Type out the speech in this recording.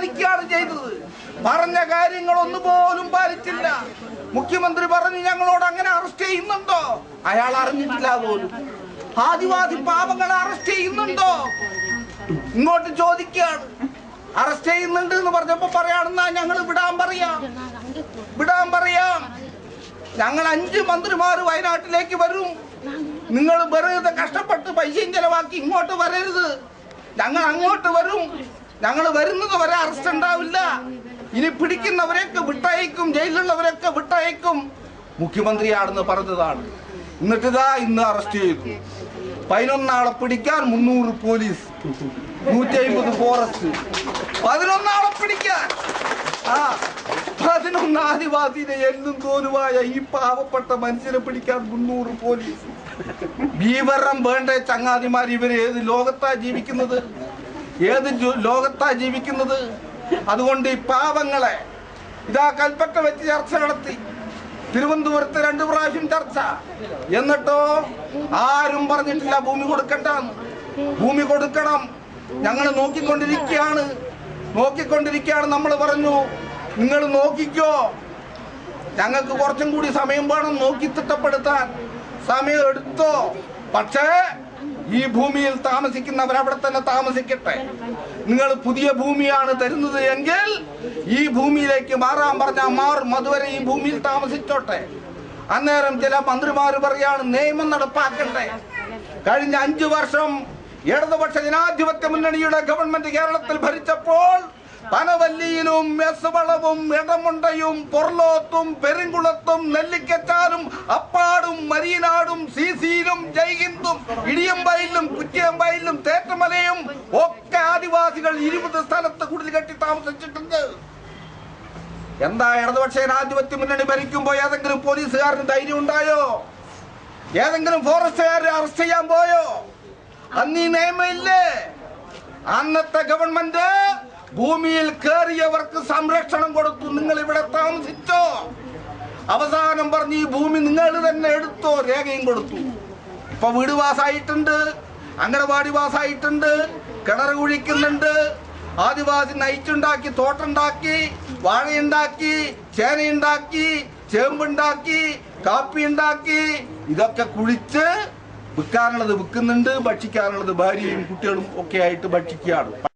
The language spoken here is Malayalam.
പാലിക്കുകയാണ് ചെയ്തത്. പറഞ്ഞ കാര്യങ്ങൾ ഒന്നുപോലും പാലിച്ചില്ല. മുഖ്യമന്ത്രി പറഞ്ഞു ഞങ്ങളോട് അങ്ങനെ അറസ്റ്റ് ചെയ്യുന്നുണ്ടോ? അയാൾ അറിഞ്ഞിട്ടില്ല പോലും. ആദിവാസി പാവങ്ങളെ അറസ്റ്റ് ചെയ്യുന്നുണ്ടോ? ഇങ്ങോട്ട് ചോദിക്കുകയാണ്. അറസ്റ്റ് ചെയ്യുന്നുണ്ട് എന്ന് പറഞ്ഞപ്പോ പറയാണെന്നാ ഞങ്ങൾ വിടാൻ പറയാം. ഞങ്ങൾ 5 മന്ത്രിമാർ വയനാട്ടിലേക്ക് വരും. നിങ്ങൾ വെറുതെ കഷ്ടപ്പെട്ട് പൈസയും ചെലവാക്കി ഇങ്ങോട്ട് വരരുത്. ഞങ്ങൾ അങ്ങോട്ട് വരും. ഞങ്ങൾ വരുന്നത് വരെ അറസ്റ്റ് ഉണ്ടാവില്ല. ഇനി പിടിക്കുന്നവരെയൊക്കെ വിട്ടയക്കും, ജയിലിലുള്ളവരൊക്കെ വിട്ടയക്കും. മുഖ്യമന്ത്രിയാണെന്ന് പറഞ്ഞതാണ്. എന്നിട്ടിതാ ഇന്ന് അറസ്റ്റ് ചെയ്തു. 11 ആളെ പിടിക്കാൻ 300 പോലീസ്, 150 ഫോറസ്റ്റ്. 11 ആളെ പിടിക്കാൻ 11 ആദിവാസിനെ എന്നും തോലുമായ ഈ പാവപ്പെട്ട മനുഷ്യരെ പിടിക്കാൻ 300 പോലീസ്. ഭീകരം വേണ്ട ചങ്ങാതിമാർ. ഇവര് ഏത് ലോകത്താ ജീവിക്കുന്നത്? അതുകൊണ്ട് ഈ പാവങ്ങളെ ഇതാ കൽപ്പറ്റ വെച്ച് ചർച്ച നടത്തി. തിരുവനന്തപുരത്ത് 2 പ്രാവശ്യം ചർച്ച. എന്നിട്ടോ ആരും പറഞ്ഞിട്ടില്ല ഭൂമി കൊടുക്കണ്ട. ഭൂമി കൊടുക്കണം. ഞങ്ങൾ നോക്കിക്കൊണ്ടിരിക്കുകയാണ്. നമ്മൾ പറഞ്ഞു നിങ്ങൾ നോക്കിക്കോ, ഞങ്ങൾക്ക് കുറച്ചും കൂടി സമയം വേണം നോക്കി തിട്ടപ്പെടുത്താൻ. സമയം എടുത്തോ. പക്ഷേ ഈ ഭൂമിയിൽ താമസിക്കുന്നവർ അവിടെ തന്നെ താമസിക്കട്ടെ. നിങ്ങൾ പുതിയ ഭൂമിയാണ് തരുന്നത് എങ്കിൽ ഈ ഭൂമിയിലേക്ക് മാറാൻ പറഞ്ഞാൽ മാറും. അതുവരെ ഈ ഭൂമിയിൽ താമസിച്ചോട്ടെ. അന്നേരം ചില മന്ത്രിമാർ പറയാണ് നിയമം നടപ്പാക്കട്ടെ. കഴിഞ്ഞ 5 വർഷം ഇടതുപക്ഷ ജനാധിപത്യ മുന്നണിയുടെ ഗവൺമെന്റ് കേരളത്തിൽ ഭരിച്ചപ്പോൾ പനവല്ലിയിലും മെസ്സുവളവും ഇടമുണ്ടയും പൊർലോത്തും പെരിങ്കുളത്തും നെല്ലിക്കച്ചാലും അപ്പാടും മരീനാടും സിസിയിലും ജയ്ഹിന്ദും ഇടിയമ്പയിലും കുറ്റിയമ്പയിലും തേറ്റമലയും ഒക്കെ ആദിവാസികൾ 20 സ്ഥലത്ത് കുടിൽ കെട്ടി താമസിച്ചിട്ടുണ്ട്. എന്താ ഇടതുപക്ഷ ജനാധിപത്യ മുന്നണി ഭരിക്കുമ്പോ ഏതെങ്കിലും പോലീസുകാരന് ധൈര്യം ഉണ്ടായോ? ഏതെങ്കിലും ഫോറസ്റ്റുകാരെ അറസ്റ്റ് ചെയ്യാൻ പോയോ? അന്ന് ഈ നിയമമില്ലേ? അന്നത്തെ ഗവൺമെന്റ് ഭൂമിയിൽ കയറിയവർക്ക് സംരക്ഷണം കൊടുത്തു. നിങ്ങൾ ഇവിടെ താമസിച്ചോ. അവസാനം പറഞ്ഞ് ഈ ഭൂമി നിങ്ങൾ തന്നെ എടുത്തോ, രേഖയും കൊടുത്തു. ഇപ്പൊ വീട് പാസ്സായിട്ടുണ്ട്, അംഗനവാടി പാസ്സായിട്ടുണ്ട്, കിണർ കുഴിക്കുന്നുണ്ട്. ആദിവാസി നയിച്ചുണ്ടാക്കി, തോട്ടുണ്ടാക്കി, വാഴയുണ്ടാക്കി, ചേനയുണ്ടാക്കി, ചേമ്പുണ്ടാക്കി, കാപ്പി ഉണ്ടാക്കി. ഇതൊക്കെ കുഴിച്ച് വിൽക്കാനുള്ളത് വിൽക്കുന്നുണ്ട്, ഭക്ഷിക്കാനുള്ളത് ഭാര്യയും കുട്ടികളും ഒക്കെ ആയിട്ട് ഭക്ഷിക്കുകയാണ്.